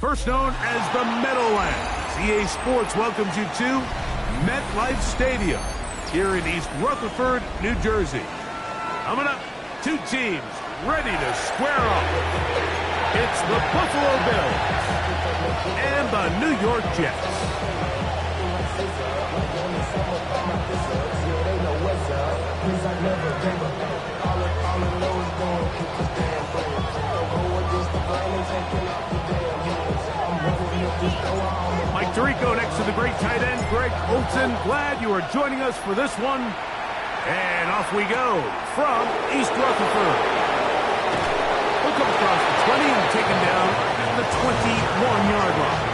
First known as the Meadowlands, EA Sports welcomes you to MetLife Stadium here in East Rutherford, New Jersey. Coming up, two teams ready to square off. It's the Buffalo Bills and the New York Jets. Mike Tirico next to the great tight end, Greg Olson. Glad you are joining us for this one. And off we go from East Rutherford. We'll come across the 20 and take him down at the 21-yard line.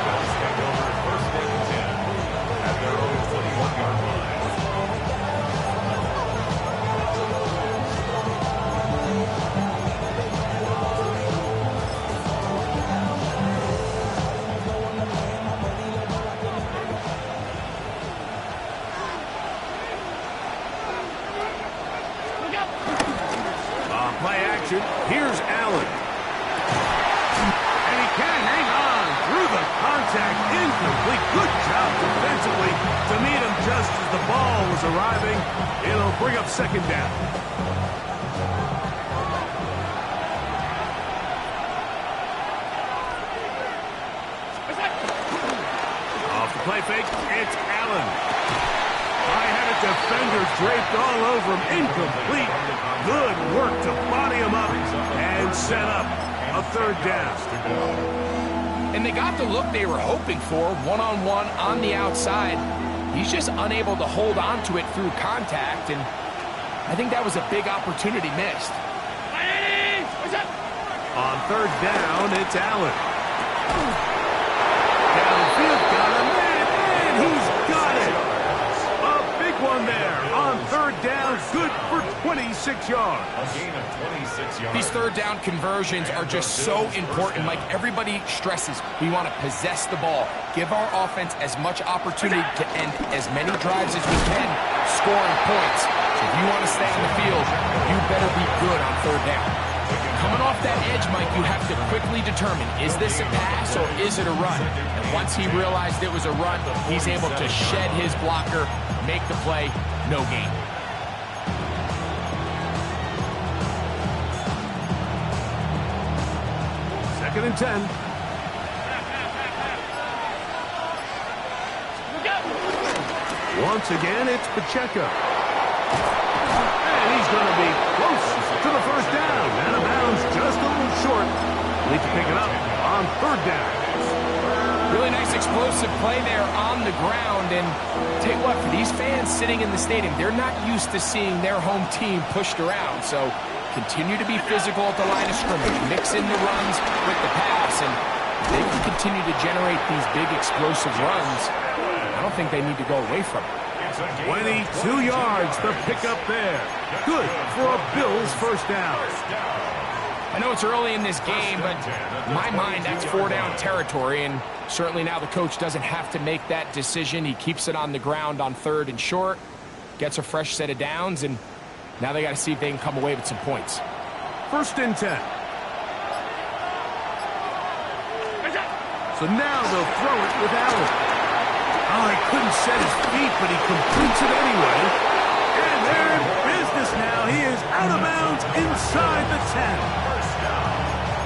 Here's Allen. And he can hang on through the contact. Incomplete. Good job defensively to meet him just as the ball was arriving. It'll bring up second down. Off the play fake, it's Allen. High-headed defender draped all over him. Incomplete. Good work to body him up and set up a third down. And they got the look they were hoping for, one-on-one on the outside. He's just unable to hold on to it through contact, and I think that was a big opportunity missed. On third down, it's Allen. Downfield, got him, and he's got it. A big one there on third down, good for 26 yards. A gain of 26 yards. These third down conversions are just so important. Like everybody stresses, we want to possess the ball, give our offense as much opportunity to end as many drives as we can, scoring points. So if you want to stay on the field, you better be good on third down. Coming off that edge, Mike, you have to quickly determine, is this a pass or is it a run? And once he realized it was a run, he's able to shed his blocker, make the play, no gain. Second and 10. Once again, it's Pacheco. And he's going to be close to the first down. Out of bounds, just a little short. Need to pick it up on third down. Really nice explosive play there on the ground. And tell you what, for these fans sitting in the stadium, they're not used to seeing their home team pushed around. So continue to be physical at the line of scrimmage. Mix in the runs with the pass. And they can continue to generate these big explosive runs. I don't think they need to go away from it. 22 yards, the pickup there. Good for a Bills first down. I know it's early in this game, but in my mind, that's four-down territory, and certainly now the coach doesn't have to make that decision. He keeps it on the ground on third and short, gets a fresh set of downs, and now they got to see if they can come away with some points. First and 10. So now they'll throw it with Allen. Oh, he couldn't set his feet, but he completes it anyway. And they're in business now. He is out of bounds inside the 10.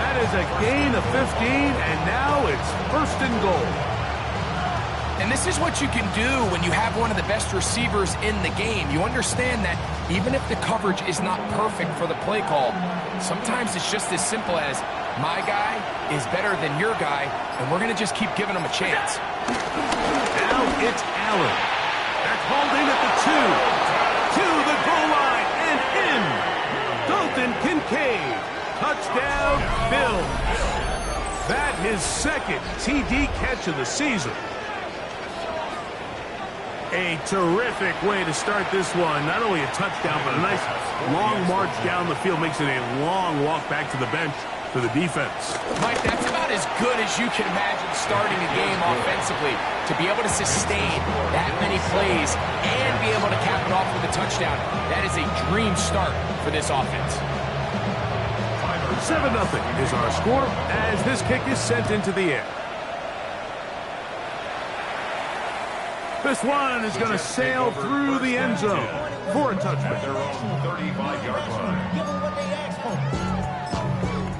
That is a gain of 15, and now it's first and goal. And this is what you can do when you have one of the best receivers in the game. You understand that even if the coverage is not perfect for the play call, sometimes it's just as simple as, my guy is better than your guy, and we're going to just keep giving him a chance. Now it's Allen. That's hauled in at the 2. To the goal line and in. Dalton Kincaid. Touchdown, Bills. That his second TD catch of the season. A terrific way to start this one. Not only a touchdown, but a nice long march down the field. Makes it a long walk back to the bench for the defense. Mike, that's about as good as you can imagine starting a game offensively. To be able to sustain that many plays and be able to cap it off with a touchdown, that is a dream start for this offense. 7-0 is our score as this kick is sent into the air. This one is going to sail through the end zone for a touchback. Their own 35-yard line. Give them what they asked for.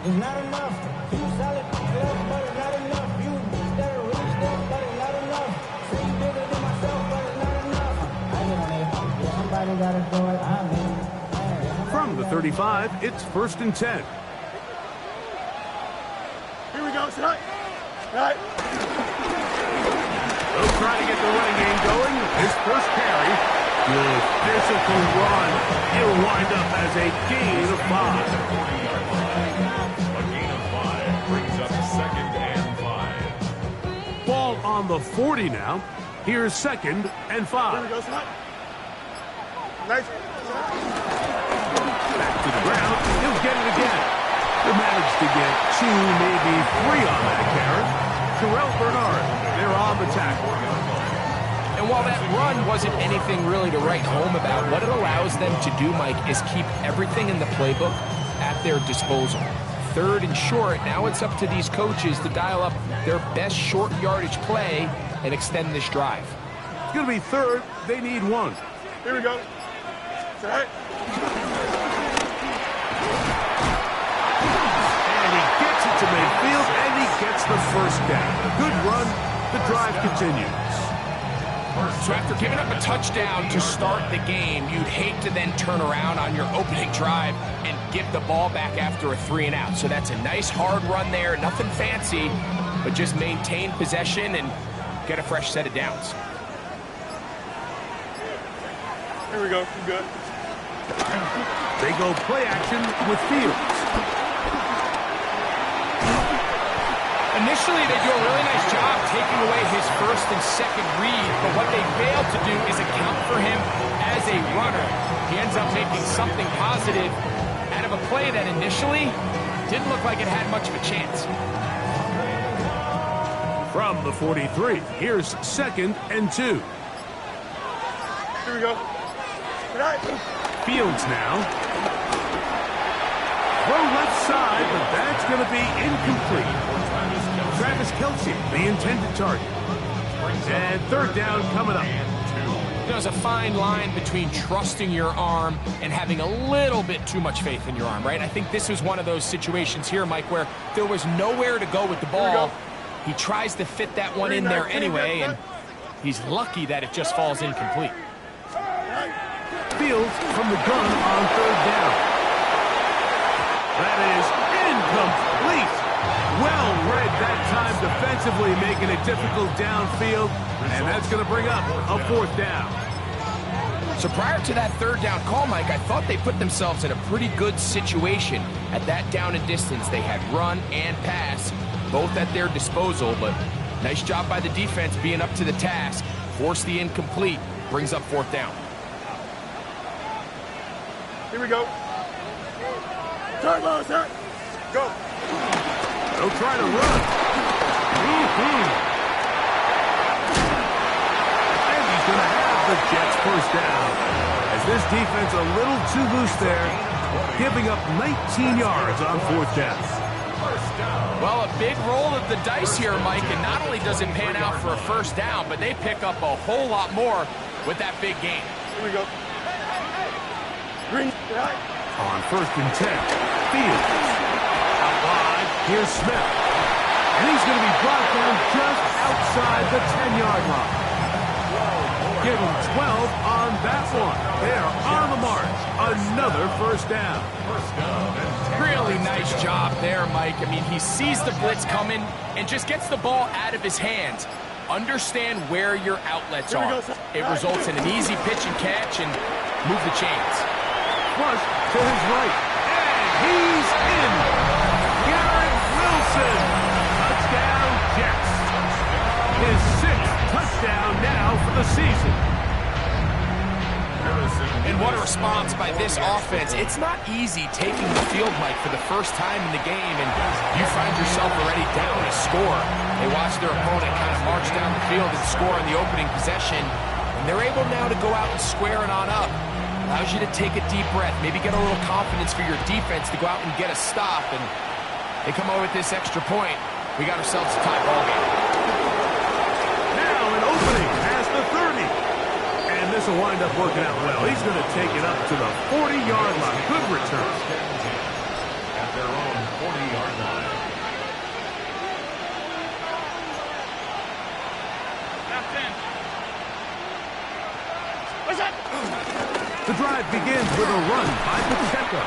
It's not enough. You solid, but it's not enough. You better reach them, but it's not enough. Say you bigger than myself, but it's not enough. I get on it. Yeah, somebody got to do it. I mean. From the 35, it's 1st and 10. Here we go, Scott. Right. They'll try to get the running game going. His first carry. Good physical run. He'll wind up as a gain of 5. A gain of 5 brings up 2nd and 5. Ball on the 40 now. Here's 2nd and 5. Here we go, Scott. Nice. Back to the ground. He'll get it again. He'll manage to get 2, maybe 3 on that carry. Terrell Bernard, they're on the tackle. And while that run wasn't anything really to write home about, what it allows them to do, Mike, is keep everything in the playbook at their disposal. 3rd and short, now it's up to these coaches to dial up their best short yardage play and extend this drive. It's going to be 3rd. They need 1. Here we go. Right. And he gets it to midfield, and he gets the first down. Good run. The drive continues. So after giving up a touchdown to start the game, you'd hate to then turn around on your opening drive and give the ball back after a 3 and out. So that's a nice hard run there. Nothing fancy, but just maintain possession and get a fresh set of downs. Here we go. I'm good. They go play action with Fields. Initially, they do a really nice job taking away his 1st and 2nd read, but what they fail to do is account for him as a runner. He ends up making something positive out of a play that initially didn't look like it had much of a chance. From the 43, here's 2nd and 2. Here we go. Right. Fields now. Throw left side, but that's going to be incomplete. Travis Kelce, the intended target. And 3rd down coming up. There's a fine line between trusting your arm and having a little bit too much faith in your arm, right? I think this was one of those situations here, Mike, where there was nowhere to go with the ball. He tries to fit that one in there anyway, and he's lucky that it just falls incomplete. Fields from the gun on 3rd down. That is incomplete. Well read that time defensively, making it difficult downfield, and that's going to bring up a 4th down. So prior to that 3rd down call, Mike, I thought they put themselves in a pretty good situation. At that down and distance, they had run and pass, both at their disposal, but nice job by the defense being up to the task. Force the incomplete, brings up 4th down. Here we go. Turn low, sir. Go. They'll try to run. And he's going to have the Jets 1st down. As this defense a little too loose there, giving up 19 yards on 4th down. Well, a big roll of the dice here, Mike, and not only does it pan out for a 1st down, but they pick up a whole lot more with that big gain. Here we go. Green. Right. On 1st and 10, Fields. Out wide, here's Smith. And he's going to be brought down just outside the 10-yard line. Give him 12 on that one. They're on the march. Another 1st down. Really nice job there, Mike. I mean, he sees the blitz coming and just gets the ball out of his hands. Understand where your outlets are. It results in an easy pitch and catch and move the chains. Flush to his right. And he's in. Garrett Wilson. Touchdown, Jets. His 6th touchdown now for the season. And what a response by this offense. It's not easy taking the field, Mike, for the first time in the game, and you find yourself already down a score. They watch their opponent kind of march down the field and score in the opening possession, and they're able now to go out and square it on up. Allows you to take a deep breath, maybe get a little confidence for your defense to go out and get a stop, and they come over with this extra point. We got ourselves a tie ball game. Now an opening past the 30. And this will wind up working out well. He's going to take it up to the 40-yard line. Good return. At their own 40-yard line. The drive begins with a run by Pacheco.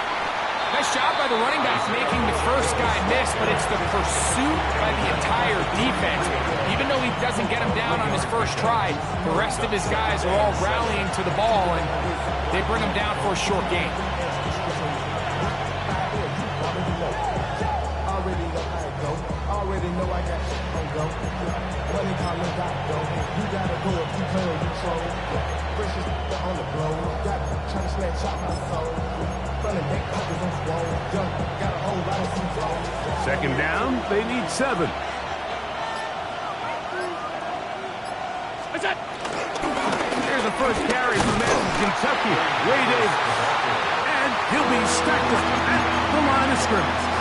Nice job by the running back making the first guy miss, but it's the pursuit by the entire defense. Even though he doesn't get him down on his first try, the rest of his guys are all rallying to the ball, and they bring him down for a short gain. Already know I got shit on go. Money calling got go. You gotta go if you play or you troll. Precious on the blow. Got trying to snatch out my soul. Running back pockets on swole. Young, got a whole lot of control. Second down, they need 7. Here's the first carry from Kentucky. Ray Davis. And he'll be stacked up at the line of scrimmage.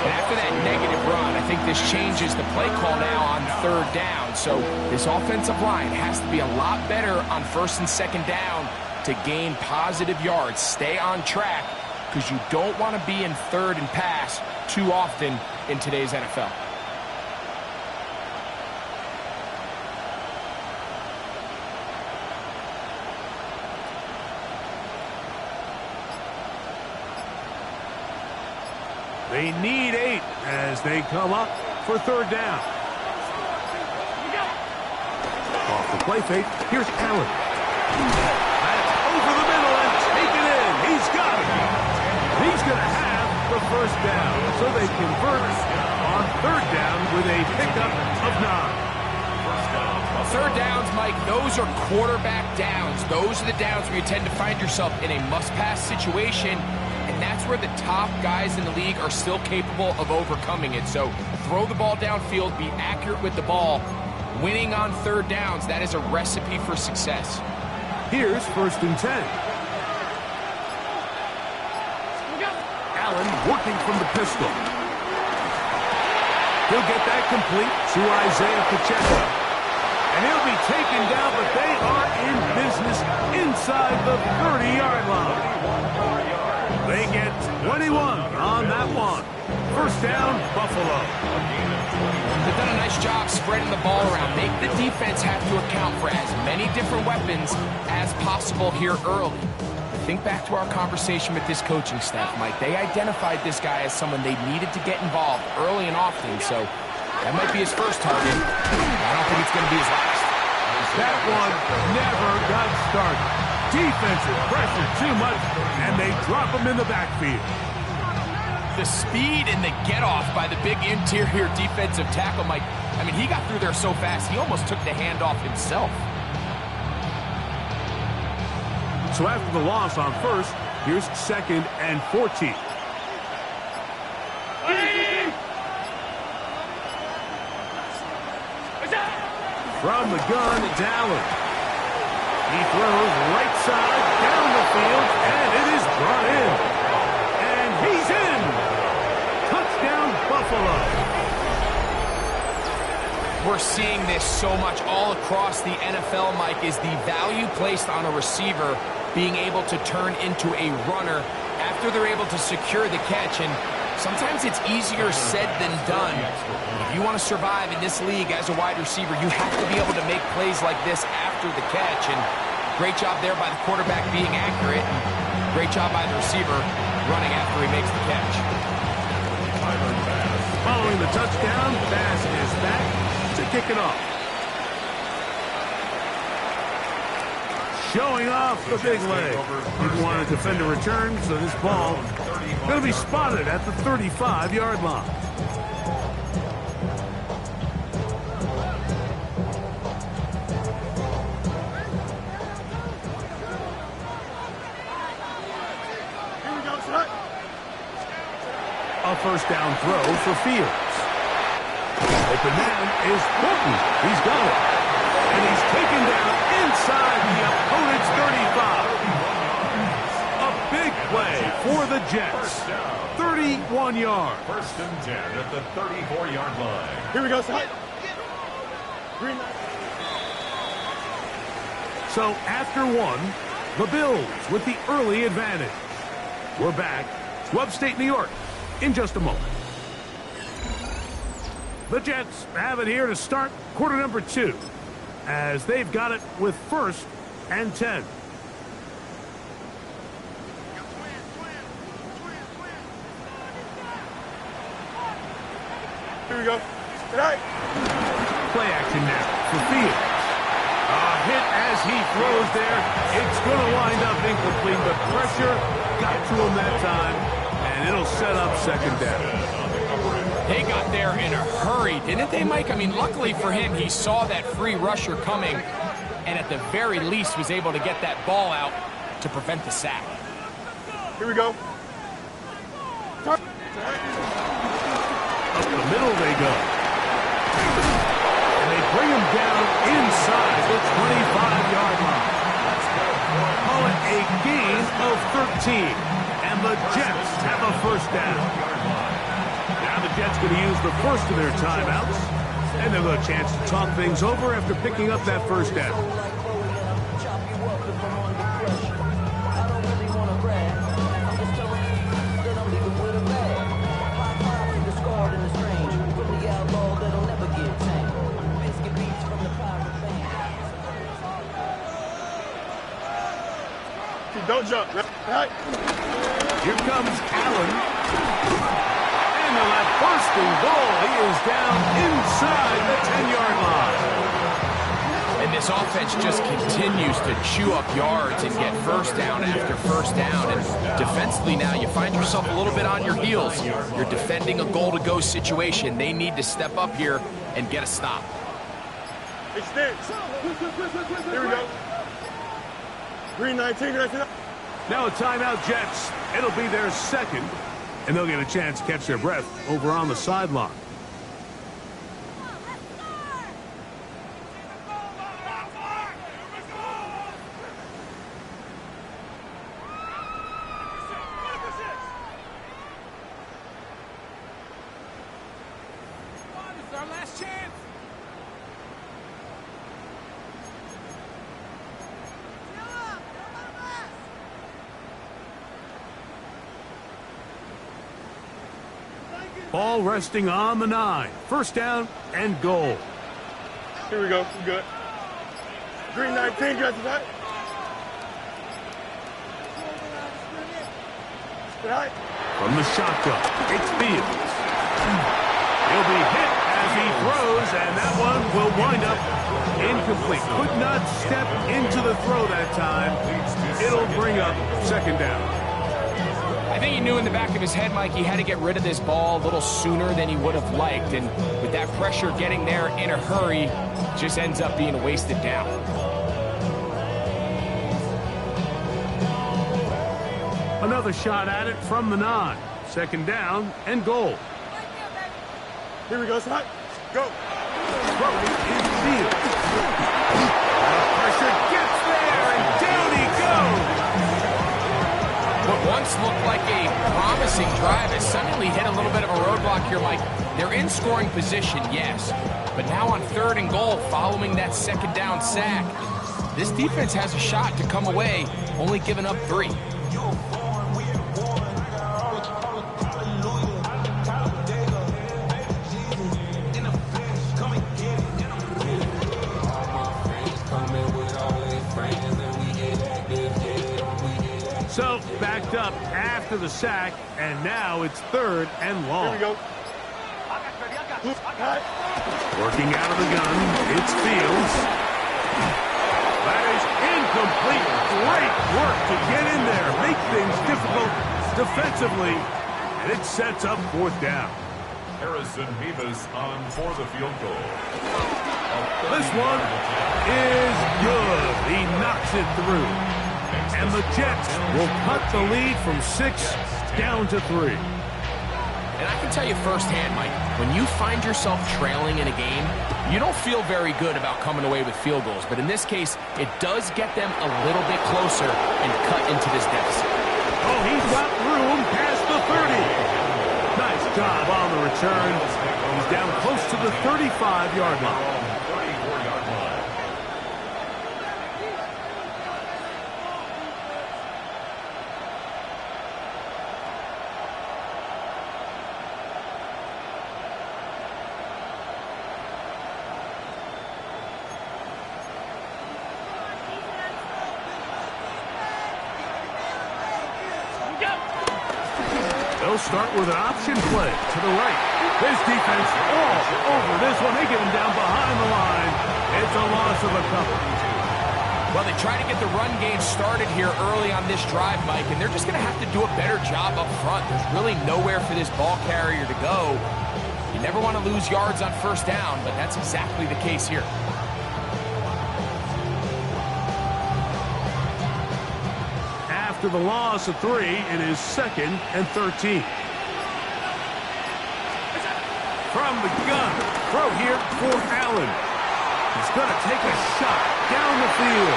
And after that negative run, I think this changes the play call now on third down. So this offensive line has to be a lot better on first and second down to gain positive yards. Stay on track, because you don't want to be in third and pass too often in today's NFL. They need 8 as they come up for third down. Off the play fake, here's Allen. That's over the middle and taken in. He's got it. He's going to have the first down. So they convert on third down with a pickup of 9. Third downs, Mike, those are quarterback downs. Those are the downs where you tend to find yourself in a must-pass situation, and that's where the top guys in the league are still capable of overcoming it. So throw the ball downfield, be accurate with the ball. Winning on third downs, that is a recipe for success. Here's first and 10. Allen working from the pistol. He'll get that complete to Isaiah Pacheco. And he'll be taken down, but they are in business inside the 30-yard line. They get 21 on that one. First down, Buffalo. They've done a nice job spreading the ball around. Make the defense have to account for as many different weapons as possible here early. Think back to our conversation with this coaching staff, Mike. They identified this guy as someone they needed to get involved early and often, so that might be his first target. I don't think it's going to be his last. That one never got started. Defensive pressure too much, and they drop him in the backfield. The speed and the get-off by the big interior defensive tackle, Mike. I mean, he got through there so fast, he almost took the handoff himself. So after the loss on first, here's second and 14. From the gun, it's Allen. He throws right side, down the field, and it is brought in. And he's in. Touchdown, Buffalo. We're seeing this so much all across the NFL, Mike, is the value placed on a receiver being able to turn into a runner after they're able to secure the catch. And sometimes it's easier said than done. If you want to survive in this league as a wide receiver, you have to be able to make plays like this after the catch. And great job there by the quarterback being accurate. And great job by the receiver running after he makes the catch. Following the touchdown, Bass is back to kick it off. Showing off the big leg. Didn't want to defend a return, so this ball going to be spotted at the 35-yard line. A first down throw for Fields. Open man is Horton. He's got it. And he's taken down inside the opponent's 35. for the Jets. 31 yards. First and 10 at the 34-yard line. Here we go, side. Green. So after one, the Bills with the early advantage. We're back to upstate New York in just a moment. The Jets have it here to start quarter number 2, as they've got it with 1st and 10. Here we go. Tonight. Play action now for Fields. A hit as he throws there. It's going to wind up incomplete, but pressure got to him that time, and it'll set up second down. They got there in a hurry, didn't they, Mike? I mean, luckily for him, he saw that free rusher coming, and at the very least was able to get that ball out to prevent the sack. Here we go. Up the middle they go. And they bring him down inside the 25-yard line. Call it a gain of 13. And the Jets have a first down. Now the Jets going to use the first of their timeouts. And they'll have a chance to talk things over after picking up that first down. Don't jump. Right. Here comes Allen. And on that bursting ball, he is down inside the 10-yard line. And this offense just continues to chew up yards and get first down after first down. And defensively now, you find yourself a little bit on your heels. You're defending a goal-to-go situation. They need to step up here and get a stop. Extend. Here we go. Green 19, 19. Now a timeout, Jets. It'll be their second, and they'll get a chance to catch their breath over on the sideline. This is our last chance. Ball resting on the 9. First down and goal. Here we go. We're good. Green 19, guys. Right. From the shotgun, it's Fields. He'll be hit as he throws, and that one will wind up incomplete. Could not step into the throw that time. It'll bring up second down. I think he knew in the back of his head, Mike, he had to get rid of this ball a little sooner than he would have liked. And with that pressure getting there in a hurry, just ends up being a wasted down. Another shot at it from the 9. Second down and goal. Here we go, side. Go. Throwing is Fields. Pressure gets there, and down he goes. What once looked like a promising drive has suddenly hit a little bit of a roadblock here, Mike. They're in scoring position, yes, but now on 3rd and goal following that second down sack, this defense has a shot to come away, only giving up 3. So, backed up after the sack, and now it's 3rd and long. Here we go. Working out of the gun, it's Fields. That is incomplete. Great work to get in there, make things difficult defensively, and it sets up 4th down. Harrison Beavis on for the field goal. This one is good. He knocks it through. And the Jets will cut the lead from 6 down to 3. And I can tell you firsthand, Mike, when you find yourself trailing in a game, you don't feel very good about coming away with field goals. But in this case, it does get them a little bit closer and cut into this deficit. Oh, he's got room job on the return. He's down close to the 35-yard line. They'll start with an option play to the right. This defense all over this one. They get him down behind the line. It's a loss of a couple. Well, they try to get the run game started here early on this drive, Mike, and they're just going to have to do a better job up front. There's really nowhere for this ball carrier to go. You never want to lose yards on first down, but that's exactly the case here. After the loss of 3, it is 2nd and 13. From the gun, throw here for Allen. He's going to take a shot down the field.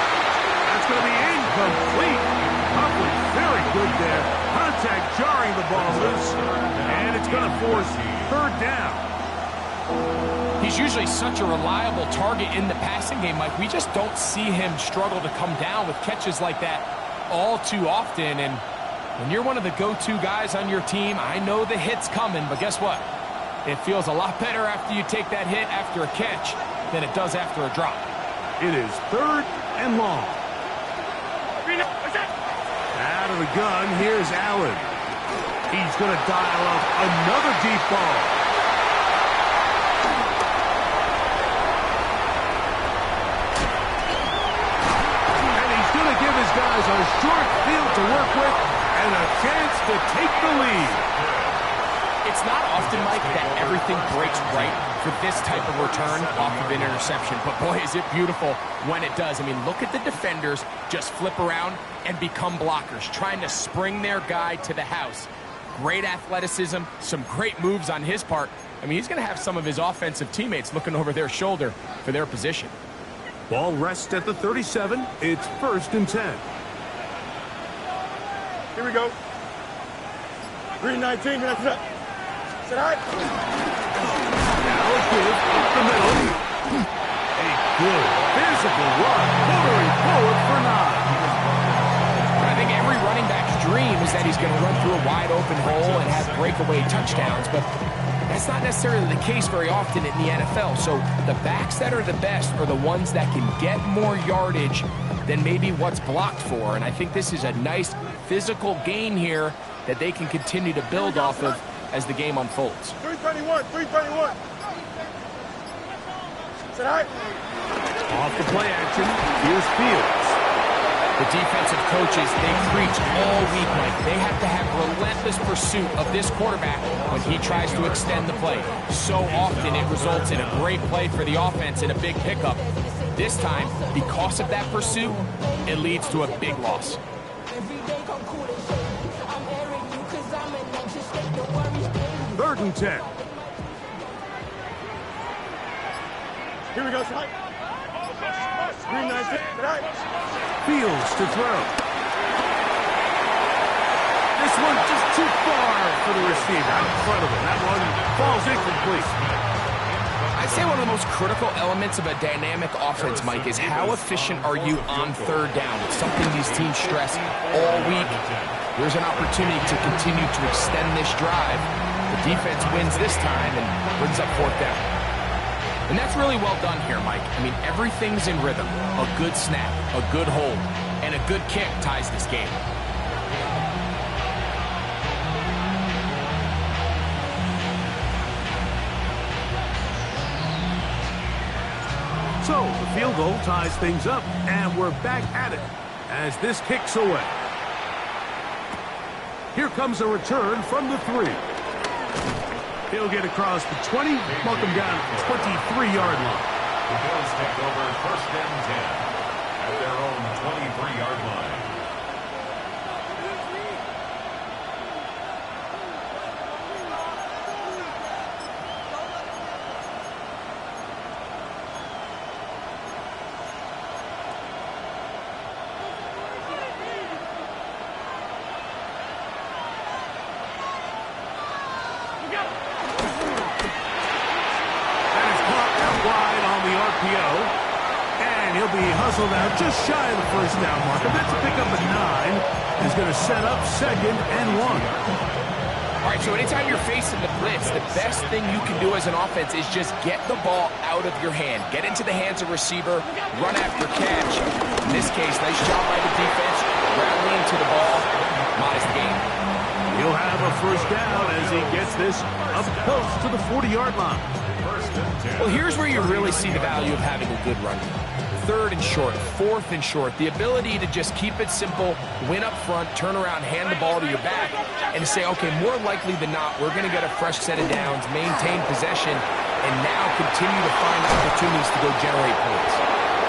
That's going to be incomplete. Probably very good there. Contact jarring the ball loose, and it's going to force 3rd down. He's usually such a reliable target in the passing game, Mike. We just don't see him struggle to come down with catches like that all too often. And when you're one of the go-to guys on your team, I know the hit's coming, but guess what? It feels a lot better after you take that hit after a catch than it does after a drop. It is 3rd and long. Out of the gun, here's Allen. He's going to dial up another deep ball. And he's going to give his guys a short field to work with and a chance to take the lead. It's not often, Mike, that everything breaks right for this type of return off of an interception. But boy, is it beautiful when it does. I mean, look at the defenders just flip around and become blockers, trying to spring their guy to the house. Great athleticism, some great moves on his part. I mean, he's going to have some of his offensive teammates looking over their shoulder for their position. Ball rests at the 37. It's 1st and 10. Here we go. 3-19. That's it. Sit high. Now a give up the middle. A good physical run, motoring forward for 9. I think every running back's dream is that he's going to run through a wide open hole and have breakaway touchdowns, but that's not necessarily the case very often in the NFL. So the backs that are the best are the ones that can get more yardage than maybe what's blocked for. And I think this is a nice physical gain here that they can continue to build off of as the game unfolds. 321. Sit high. Off the play action, here's Fields. The defensive coaches, they preach all week, Mike. They have to have relentless pursuit of this quarterback when he tries to extend the play. So often it results in a great play for the offense and a big pickup. This time, because of that pursuit, it leads to a big loss. 3rd and 10. Here we go, Sly. 3-19. Fields to throw. This one just too far for the receiver out in front of him. That one falls incomplete. I'd say one of the most critical elements of a dynamic offense, Mike, is how efficient are you on 3rd down? It's something these teams stress all week. There's an opportunity to continue to extend this drive. The defense wins this time and brings up 4th down. And that's really well done here, Mike. I mean, everything's in rhythm. A good snap, a good hold, and a good kick ties this game. So the field goal ties things up, and we're back at it as this kicks away. Here comes a return from the 3. He'll get across the 20, mark him down at the 23-yard line. The Bills take over 1st and 10 at their own 23-yard line. Go. RPO. And he'll be hustled out just shy of the first down marker. That's a pickup of 9. Is going to set up 2nd and 1. All right, so anytime you're facing the blitz, the best thing you can do as an offense is just get the ball out of your hand. Get into the hands of receiver, run after catch. In this case, nice job by the defense, rallying to the ball. Modest gain. He'll have a first down as he gets this up close to the 40-yard line. Well, here's where you really see the value of having a good run game. 3rd and short, 4th and short. The ability to just keep it simple, win up front, turn around, hand the ball to your back, and to say, okay, more likely than not, we're going to get a fresh set of downs, maintain possession, and now continue to find opportunities to go generate points.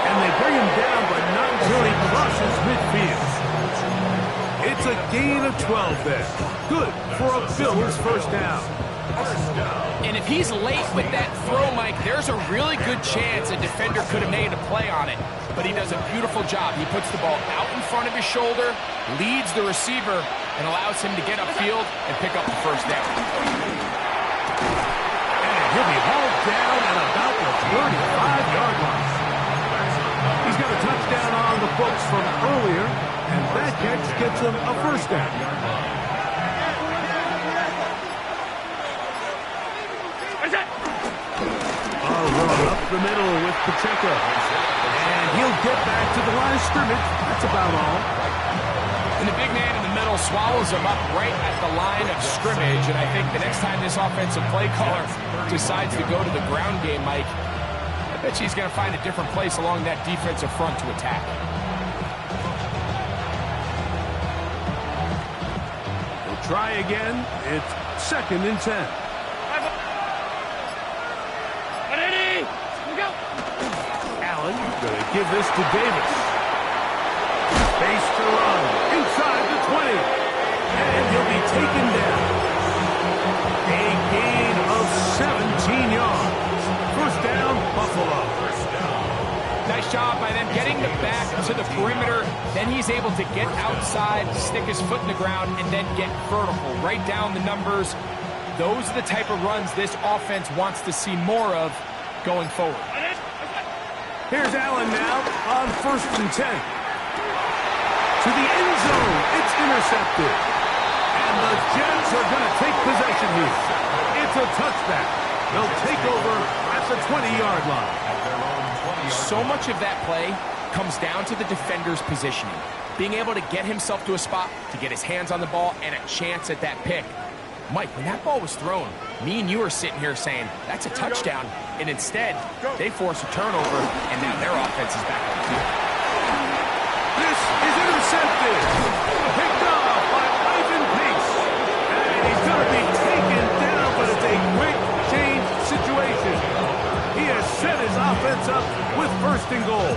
And they bring him down, but not until he crosses midfield. It's a gain of 12 there. Good for a Bills first down. And if he's late with that throw, Mike, there's a really good chance a defender could have made a play on it. But he does a beautiful job. He puts the ball out in front of his shoulder, leads the receiver, and allows him to get upfield and pick up the first down. And he'll be hauled down at about the 35-yard line. He's got a touchdown on the books from earlier, and that catch gets him a first down. Up the middle with Pacheco. And he'll get back to the line of scrimmage. That's about all. And the big man in the middle swallows him up right at the line of scrimmage. And I think the next time this offensive play caller decides to go to the ground game, Mike, I bet he's going to find a different place along that defensive front to attack. He'll try again. It's 2nd and 10. Going to give this to Davis. Space to run. Inside the 20. And he'll be taken down. A gain of 17 yards. First down, Buffalo. Nice job by them getting the back to the perimeter. Then he's able to get outside, stick his foot in the ground, and then get vertical. Right down the numbers. Those are the type of runs this offense wants to see more of going forward. Here's Allen now on 1st and 10. To the end zone. It's intercepted. And the Jets are going to take possession here. It's a touchback. They'll take over at the 20-yard line. So much of that play comes down to the defender's positioning. Being able to get himself to a spot, to get his hands on the ball, and a chance at that pick. Mike, when that ball was thrown, me and you are sitting here saying, that's a touchdown. And instead, they force a turnover, and now their offense is back on the field. This is intercepted. Picked off by Ivan Pace. And he's going to be taken down, but it's a quick change situation. He has set his offense up with 1st and goal.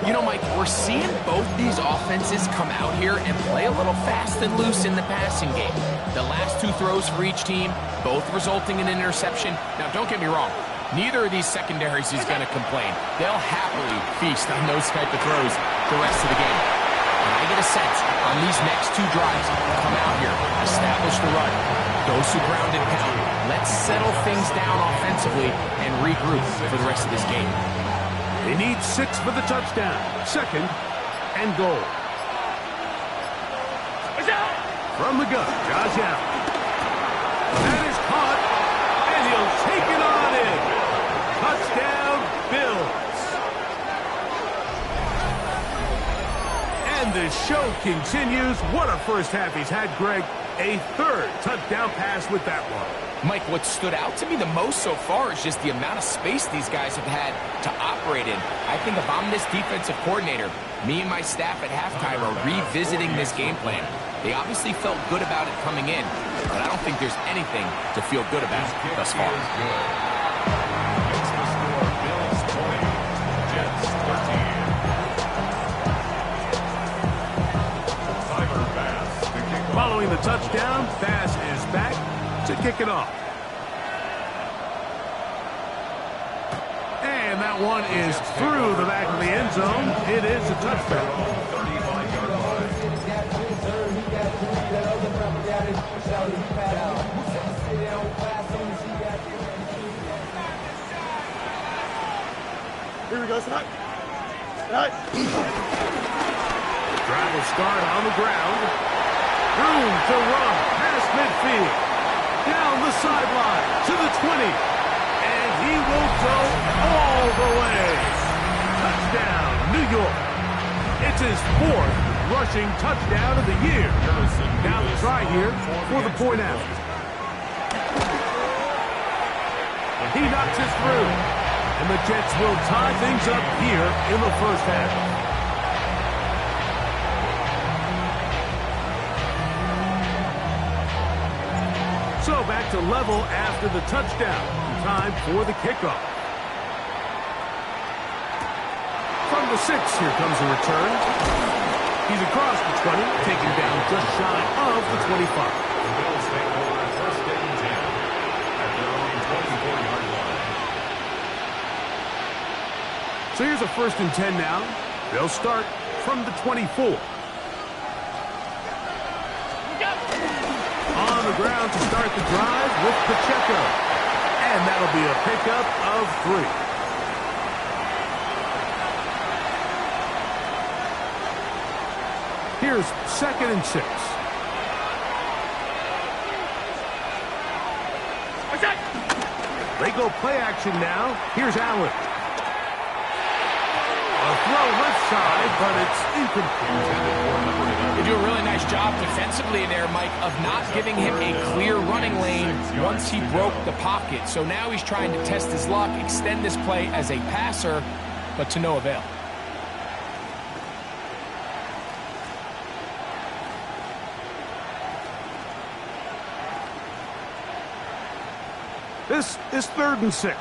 You know, Mike, we're seeing both these offenses come out here and play a little fast and loose in the passing game. The last 2 throws for each team, both resulting in an interception. Now, don't get me wrong. Neither of these secondaries is going to complain. They'll happily feast on those type of throws the rest of the game. And I get a sense on these next 2 drives, come out here, establish the run, go to ground and pound. Let's settle things down offensively and regroup for the rest of this game. They need 6 for the touchdown. 2nd and goal. From the gun, Josh Allen. That is caught, and he'll take it on in. Touchdown, Bills. And the show continues. What a first half he's had, Greg. A 3rd touchdown pass with that one. Mike, what stood out to me the most so far is just the amount of space these guys have had to operate in. I think if I'm this defensive coordinator, me and my staff at halftime are revisiting this game plan. They obviously felt good about it coming in, but I don't think there's anything to feel good about thus far. Following the touchdown, Bass is back to kick it off. And that one is through the back of the end zone. It is a touchdown. Here we go, set. Set. Drive will start on the ground. Room to run past midfield. Down the sideline to the 20. And he will go all the way. Touchdown, New York. It's his 4th rushing touchdown of the year. Now the try here for the point out. He knocks it through. And the Jets will tie things up here in the first half. So back to level after the touchdown. Time for the kickoff. From the 6, here comes the return. He's across the 20, taken down just shy of the 25. The Bills take over first and 10 at their own 24-yard line. So here's a 1st and 10 now. They'll start from the 24. On the ground to start the drive with Pacheco. And that'll be a pickup of 3. Here's 2nd and 6. They go play action now. Here's Allen. A throw left side, but it's incomplete. They do a really nice job defensively there, Mike, of not giving him a clear running lane once he broke the pocket. So now he's trying to test his luck, extend this play as a passer, but to no avail. This is 3rd and 6.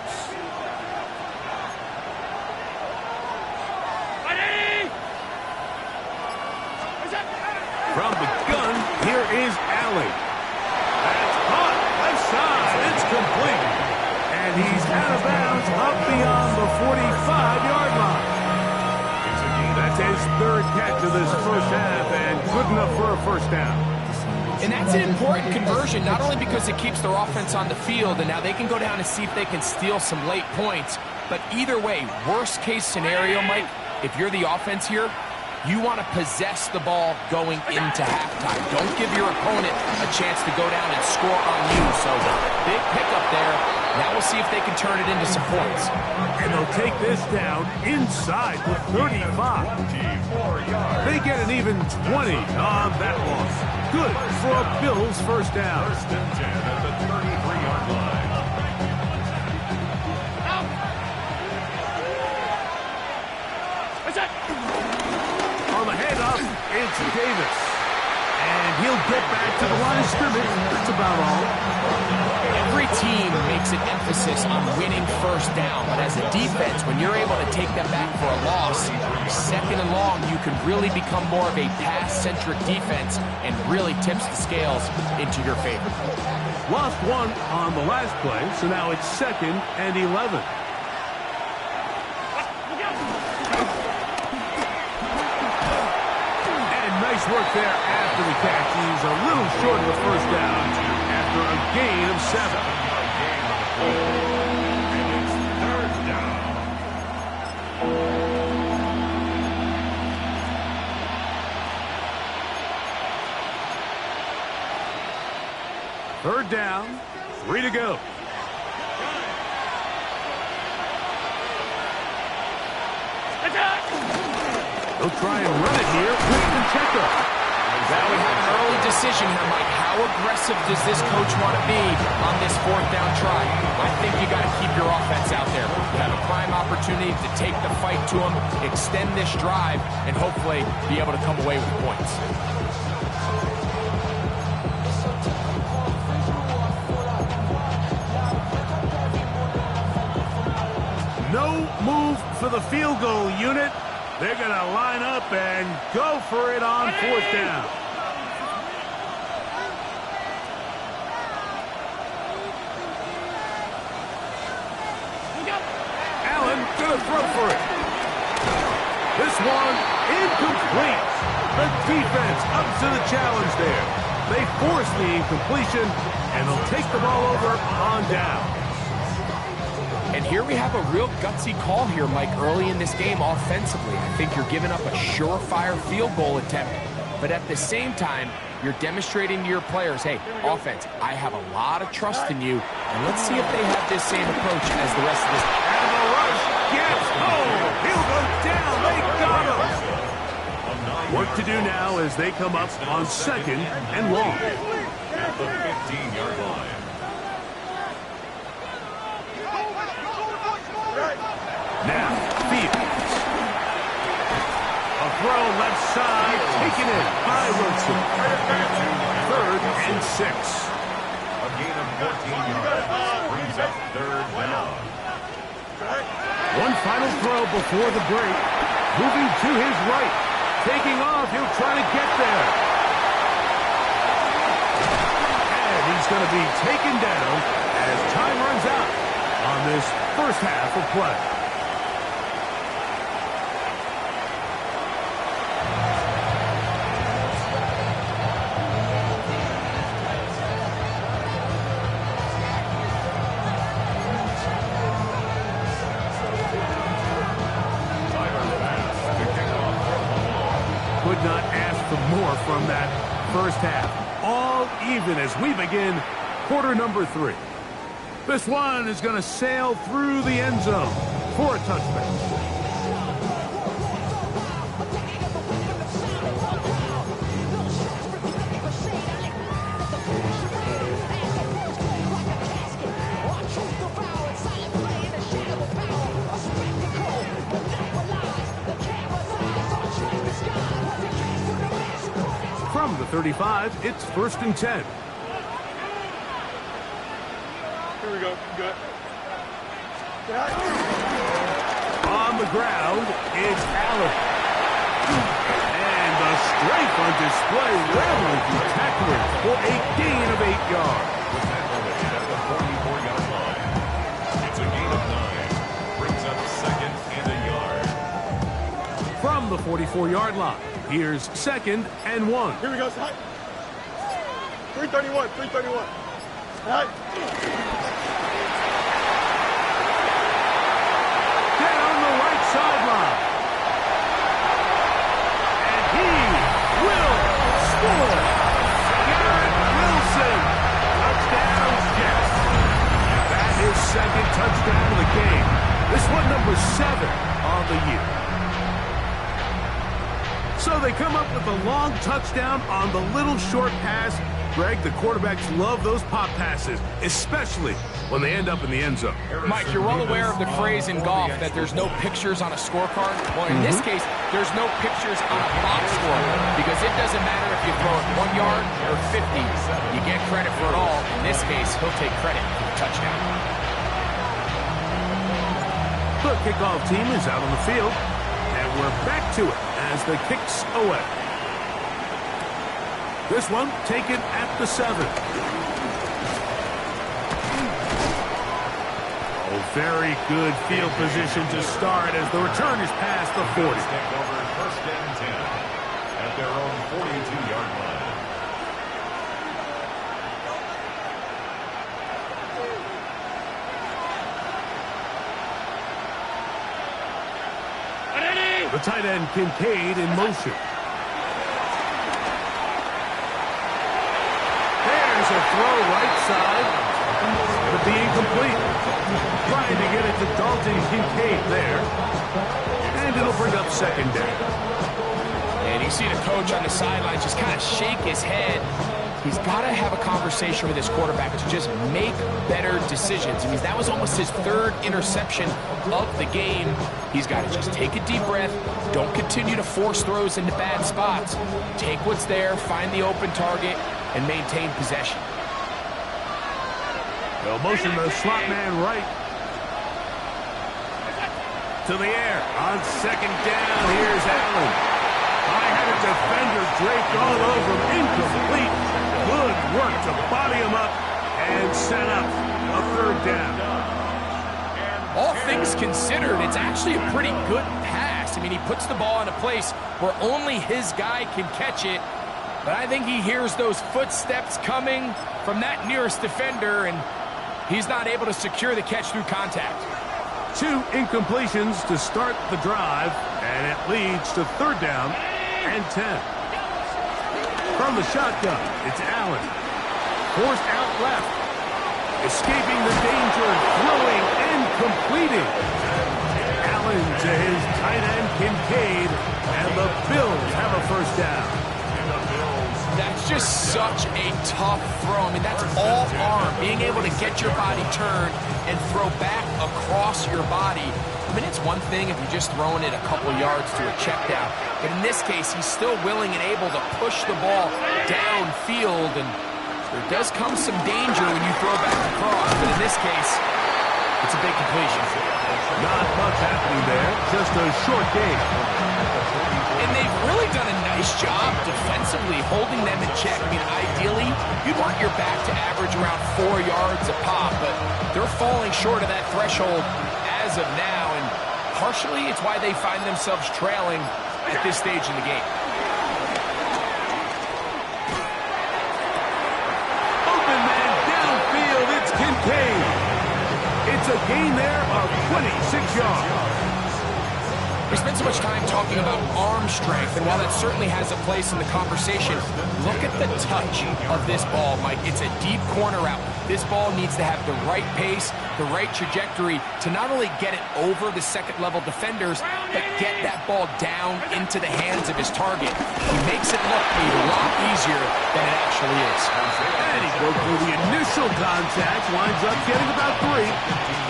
From the gun, here is Allen. That's caught left side. It's complete. And he's out of bounds up beyond the 45-yard line. That's his 3rd catch of this first half and good enough for a first down. And that's an important conversion, not only because it keeps their offense on the field, and now they can go down and see if they can steal some late points. But either way, worst case scenario, Mike, if you're the offense here, you want to possess the ball going into halftime. Don't give your opponent a chance to go down and score on you. So big pickup there. Now we'll see if they can turn it into some points. And they'll take this down inside the 35. They get an even 20 on that loss. Good for a Bills first down. First and 10 at the 33-yard line. On the head up, it's Davis. And he'll get back to the line of scrimmage. That's about all. Every team makes an emphasis on winning first down, but as a defense, when you're able to take them back for a loss, 2nd and long, you can really become more of a pass-centric defense and really tips the scales into your favor. Lost 1 on the last play, so now it's 2nd and 11. Nice work there after the catch. He's a little short of the first down after a gain of 7. And it's 3rd down. 3rd down, 3 to go. They'll try and run it here with Pacheco. Now we have an early decision here, Mike. How aggressive does this coach want to be on this 4th down try? I think you got to keep your offense out there. You have a prime opportunity to take the fight to them, extend this drive, and hopefully be able to come away with points. No move for the field goal unit. They're going to line up and go for it on 4th down. Allen going to throw for it. This one incomplete. The defense up to the challenge there. They force the incompletion, and they'll take the ball over on down. And here we have a real gutsy call here, Mike, early in this game offensively. I think you're giving up a surefire field goal attempt, but at the same time, you're demonstrating to your players, hey, offense, I have a lot of trust in you, and let's see if they have this same approach as the rest of this. And the rush gets home. He'll go down. They got him. Work to do now as they come up on 2nd and long. At the 15-yard line. Now, Fields. A throw left side, taken in by Wilson. 3rd and 6. A gain of 14 yards. Brings up 3rd down. One final throw before the break. Moving to his right. Taking off, he'll try to get there. And he's going to be taken down as time runs out on this first half of play. Could not ask for more from that first half. All even as we begin quarter number 3. This one is going to sail through the end zone for a touchback. From the 35, it's 1st and 10. Here we go. Good. On the ground, it's Allen. And the strength on display, rattling through tacklers for a gain of 8 yards. At the 44-yard line. It's a gain of 9. Brings up 2nd and a yard. From the 44-yard line, here's 2nd and 1. Here we go. 331. 331. Down the right sideline. And he will score. Garrett Wilson. Touchdown, Jets. That is 2nd touchdown of the game. This one number 7 on the year. So they come up with a long touchdown on the little short pass. Greg, the quarterbacks love those pop passes, especially when they end up in the end zone. Mike, you're well aware of the phrase in golf that there's no pictures on a scorecard. Well, in this case, there's no pictures on a box score because it doesn't matter if you throw it 1 yard or 50. You get credit for it all. In this case, he'll take credit for the touchdown. The kickoff team is out on the field, and we're back to it as the kicks away. This one taken at the 7. Oh, very good field position to start as the return is past the 40. Stepped over 1st and 10 at their own 42-yard line. The tight end Kincaid in motion. There's a throw right side, but the incomplete. Trying to get it to Dalton Kincaid there. And it'll bring up 2nd down. And you see the coach on the sidelines just kind of shake his head. He's got to have a conversation with his quarterback to just make better decisions. I mean, that was almost his 3rd interception of the game. He's got to just take a deep breath. Don't continue to force throws into bad spots. Take what's there, find the open target, and maintain possession. They'll motion the slot man right. To the air. On 2nd down, here's Allen. High-headed defender draped all over him. Incomplete. Good work to body him up and set up a 3rd down. All things considered, it's actually a pretty good pass. I mean, he puts the ball in a place where only his guy can catch it. But I think he hears those footsteps coming from that nearest defender, and he's not able to secure the catch through contact. 2 incompletions to start the drive, and it leads to 3rd down and 10. From the shotgun, it's Allen. Forced out left. Escaping the danger, throwing and completing. Allen to his tight end, Kincaid, and the Bills have a 1st down. That's just such a tough throw. I mean, that's all arm. Being able to get your body turned and throw back across your body. I mean, it's one thing if you're just throwing it a couple yards to a check down. But in this case, he's still willing and able to push the ball downfield. And there does come some danger when you throw back across. But in this case, it's a big completion. Not much happening there. Just a short game. And they've really done a nice job defensively holding them in check. I mean, ideally, you'd want your back to average around 4 yards a pop, but they're falling short of that threshold as of now, and partially it's why they find themselves trailing at this stage in the game. Open man downfield, it's Kincaid. It's a gain there of 26 yards. We spend so much time talking about arm strength, and while that certainly has a place in the conversation, look at the touch of this ball, Mike. It's a deep corner route. This ball needs to have the right pace, the right trajectory to not only get it over the second-level defenders, but get that ball down into the hands of his target. He makes it look a lot easier than it actually is. And he broke through the initial contact, winds up getting about 3.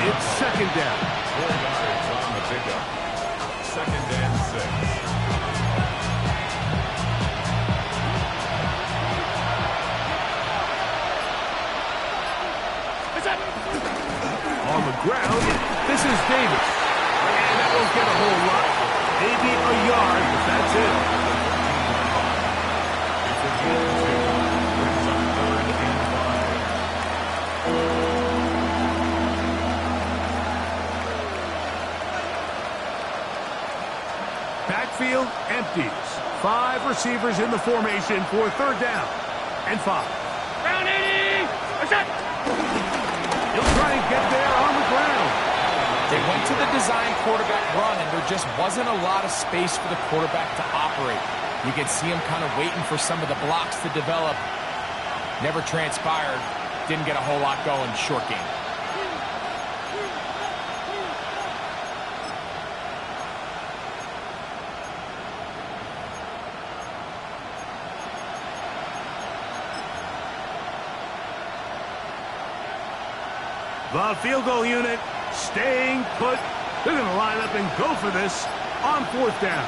It's 2nd down. 4 yards on the pickup. 2nd and 6. On the ground, this is Davis. And that won't get a whole lot. Maybe a yard, but that's it. It's a gain of 2. Brings up 3rd and 5. Backfield empties. 5 receivers in the formation for 3rd down and 5. Round 80. He'll try and get there on the ground. They went to the design quarterback run, and there just wasn't a lot of space for the quarterback to operate. You could see him kind of waiting for some of the blocks to develop. Never transpired. Didn't get a whole lot going. Short game. The field goal unit staying put. They're going to line up and go for this on 4th down.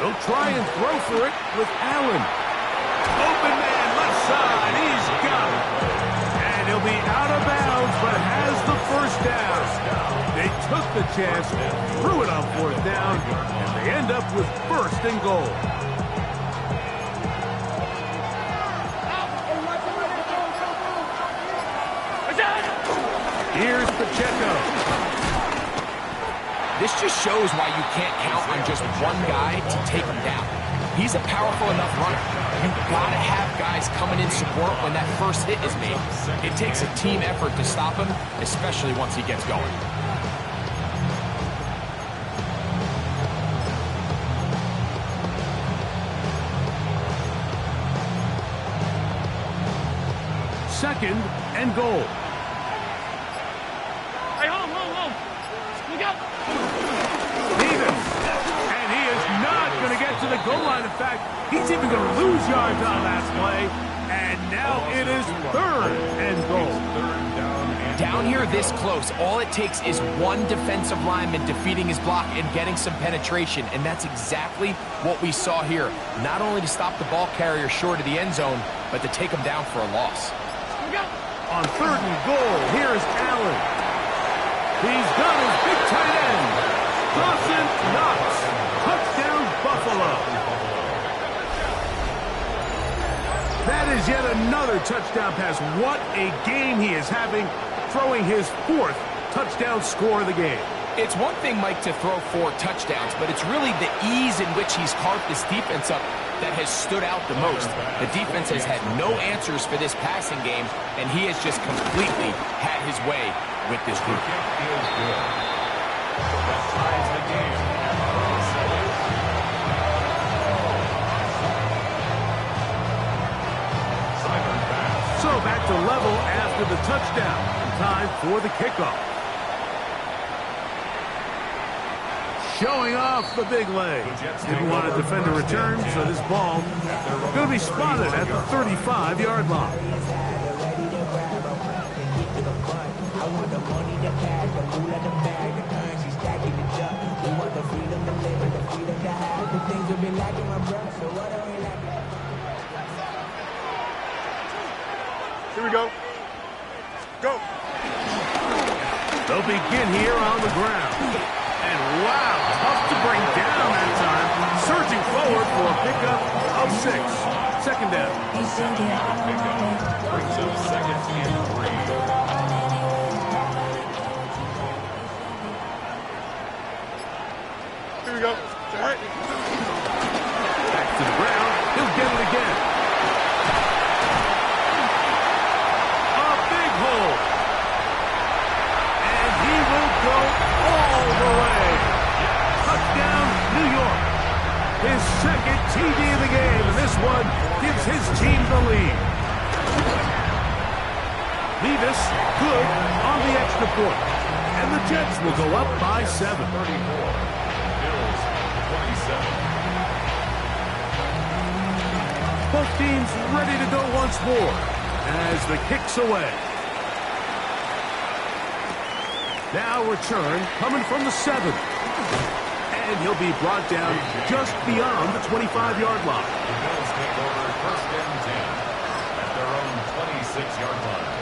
They'll try and throw for it with Allen. Open man, left side. He's got it. And he'll be out of bounds, but has the 1st down. They took the chance, threw it on 4th down, and they end up with 1st and goal. Here's Pacheco. This just shows why you can't count on just one guy to take him down. He's a powerful enough runner. You've got to have guys coming in support when that first hit is made. It takes a team effort to stop him, especially once he gets going. Second and goal. And he is not going to get to the goal line. In fact, he's even going to lose yards on that play. And now it is 3rd and goal. Down here this close, all it takes is one defensive lineman defeating his block and getting some penetration. And that's exactly what we saw here. Not only to stop the ball carrier short of the end zone, but to take him down for a loss. On 3rd and goal, here's Allen. He's got his big tight end. Dawson Knox. Touchdown, Buffalo. That is yet another touchdown pass. What a game he is having, throwing his 4th touchdown score of the game. It's one thing, Mike, to throw 4 touchdowns, but it's really the ease in which he's carved this defense up that has stood out the most. The defense has had no answers for this passing game, and he has just completely had his way with this The group. kick is good. That ties the game at 37. Sidearm pass. So back to level after the touchdown. Time for the kickoff. Showing off the big leg. Didn't want to defend a return, so this ball going to be spotted at the 35-yard line. I want the money, the cash, the food at the bag, the currency stacking the junk. We want the freedom to live and the freedom to have. The things we've been lacking, my brother, so what are we lacking? Here we go. Go. They'll begin here on the ground. And wow, tough to bring down that time. Surging forward for a pickup of 6. Second down. Pickup brings up second and 3. Here we go. All right. Back to the ground. He'll get it again. A big hole. And he will go all the way. Touchdown, New York. His second TD of the game, and this one gives his team the lead. Levis good on the extra point. And the Jets will go up by 7. 34. Bills 27. Both teams ready to go once more as the kick's away. Now return coming from the 7. And he'll be brought down just beyond the 25-yard line. The Bills take over first and 10 at their own 26-yard line.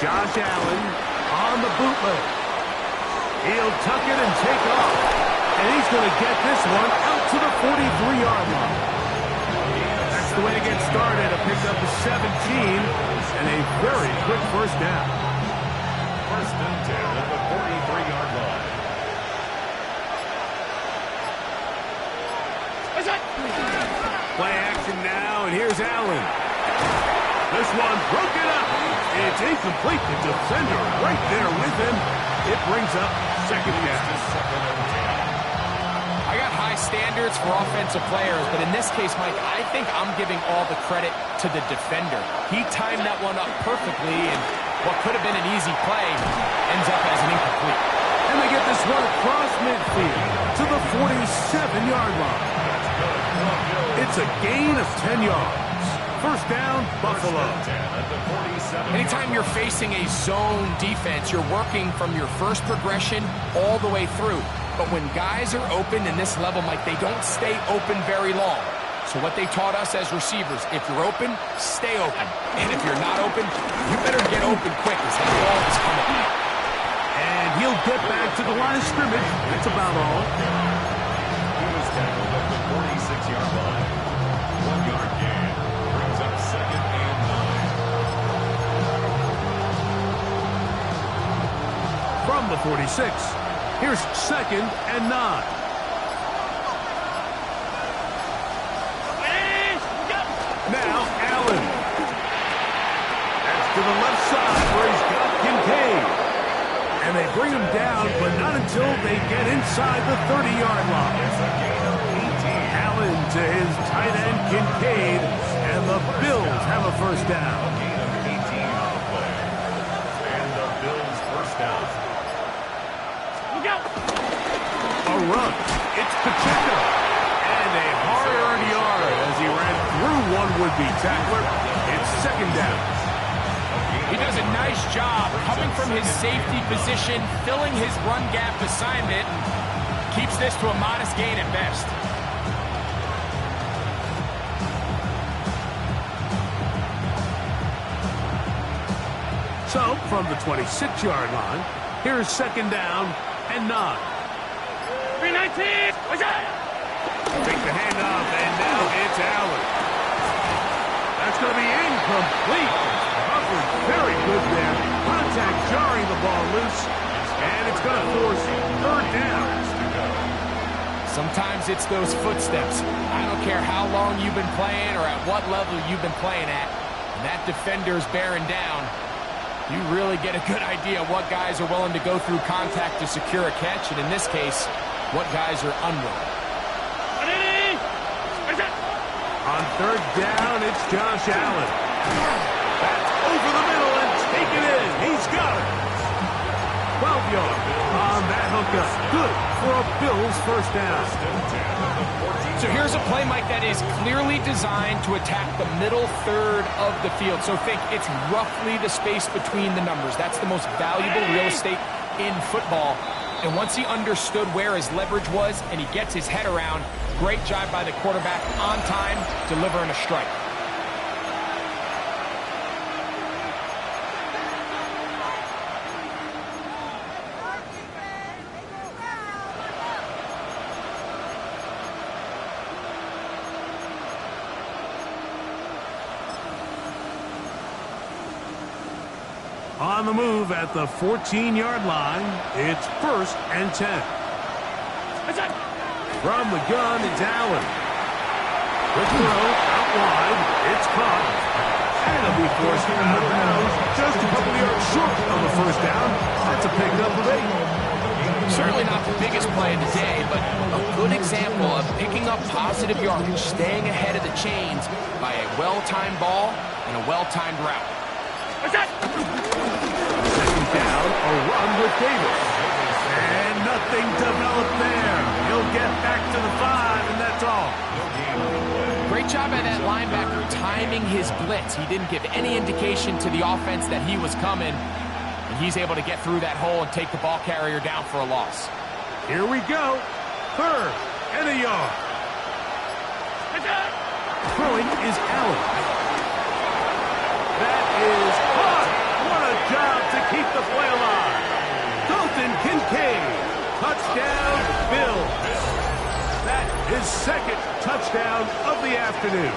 Josh Allen on the bootleg. He'll tuck it and take off. And he's going to get this one out to the 43-yard line. That's the way to get started. A pickup of 17 and a very quick first down. First and 10 at the 43-yard line. Play action now, and here's Allen. This one broken up. It's incomplete. The defender right there with him. It brings up second down. Second and 10. I got high standards for offensive players, but in this case, Mike, I think I'm giving all the credit to the defender. He timed that one up perfectly, and what could have been an easy play ends up as an incomplete. And they get this one across midfield to the 47-yard line. It's a gain of 10 yards. First down, Buffalo. Anytime you're facing a zone defense, you're working from your first progression all the way through. But when guys are open in this level, Mike, they don't stay open very long. So what they taught us as receivers, if you're open, stay open. And if you're not open, you better get open quick as the ball is coming. And he'll get back to the line of scrimmage. That's about all. He was tackled at the 46-yard line. 1-yard gain. Brings up second and 9. From the 46, here's second and 9. Now Allen. That's to the left side where he's got Kincaid. And they bring him down, but not until they get inside the 30-yard line. Allen to his tight end Kincaid, and the Bills have a first down. Gain of 18 on the play. And the Bills first down. A run. It's Pacheco. And a hard-earned yard as he ran through one would-be tackler. It's second down. He does a nice job coming from his safety position, filling his run gap assignment, keeps this to a modest gain at best. So, from the 26-yard line, here's second down and 9. 319. What's that? Take the handoff, and now it's Allen. That's going to be incomplete. Covered very good there. Contact jarring the ball loose, and it's going to force third down. Sometimes it's those footsteps. I don't care how long you've been playing or at what level you've been playing at. When that defender's bearing down, you really get a good idea what guys are willing to go through contact to secure a catch, and in this case, what guys are unwilling. On third down, it's Josh Allen. That's over the middle and taken in. He's got it. 12 yards on that hookup. Good for a Bills first down. So here's a play, Mike, that is clearly designed to attack the middle third of the field. So think it's roughly the space between the numbers. That's the most valuable real estate in football. And once he understood where his leverage was and he gets his head around, great job by the quarterback on time, delivering a strike. On the move at the 14-yard line, it's 1st and 10. From the gun, it's Allen. Quick throw, out wide, it's caught. And it'll be forced out of bounds. Just a couple yards short of the first down. That's a pickup of 8. Certainly not the biggest play of the day, but a good example of picking up positive yardage, staying ahead of the chains by a well-timed ball and a well-timed route. Second down, a run with Davis. And nothing developed there. He'll get back to the 5, and that's all. Great job by that linebacker timing his blitz. He didn't give any indication to the offense that he was coming, and he's able to get through that hole and take the ball carrier down for a loss. Here we go. 3rd and a yard. Throwing is Allen. That is caught. What a job to keep the play alive. Dalton Kincaid. Touchdown, Bills. That is 2nd touchdown of the afternoon.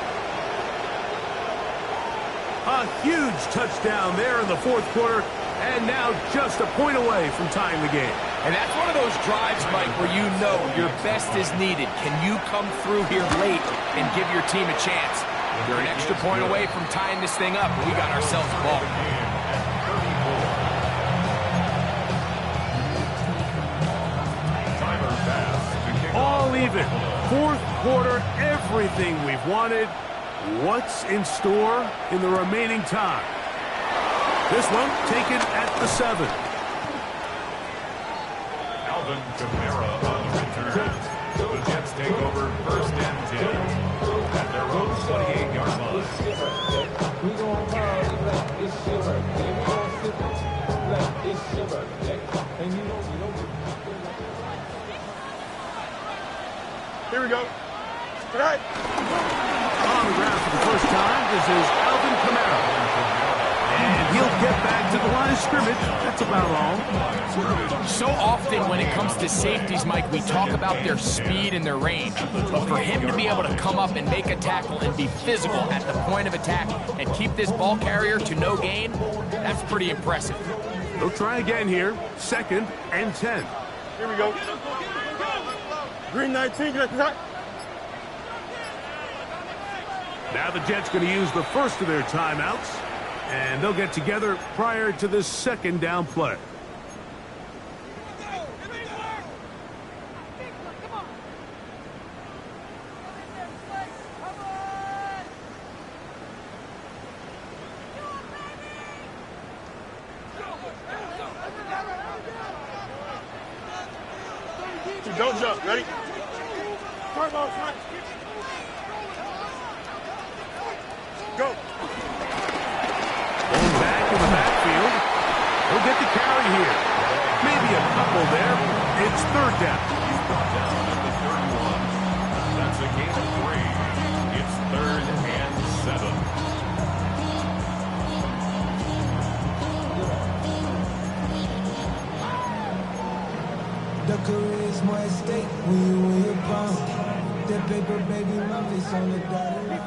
A huge touchdown there in the 4th quarter, and now just a point away from tying the game. And that's one of those drives, Mike, where you know your best is needed. Can you come through here late and give your team a chance? You're an extra point away from tying this thing up. We got ourselves a ball. All even. 4th quarter, everything we've wanted. What's in store in the remaining time? This one taken at the 7. Alvin Kamara on the return. The Jets take over 1st and 10 at their own 28-yard line. We gon' party like it's your birthday. We gon' sip it like it's your birthday. And you know we don't. Here we go. All right. On the ground for the first time, this is Alvin Kamara. And he'll get back to the line of scrimmage. That's about all. So often when it comes to safeties, Mike, we talk about their speed and their range. But for him to be able to come up and make a tackle and be physical at the point of attack and keep this ball carrier to no gain, that's pretty impressive. They'll try again here. 2nd and 10. Here we go. Green 19, get that. Now the Jets going to use the first of their timeouts, and they'll get together prior to this 2nd down play. Don't jump. Ready? Front ball, front. Go. Going back in the backfield. He'll get the carry here. Maybe a couple there. It's 3rd down. He's brought down at the 31. That's a gain of 3. It's 3rd and 7. The career is more at stake when you win your pound. That paper, baby, money's on the dotted line.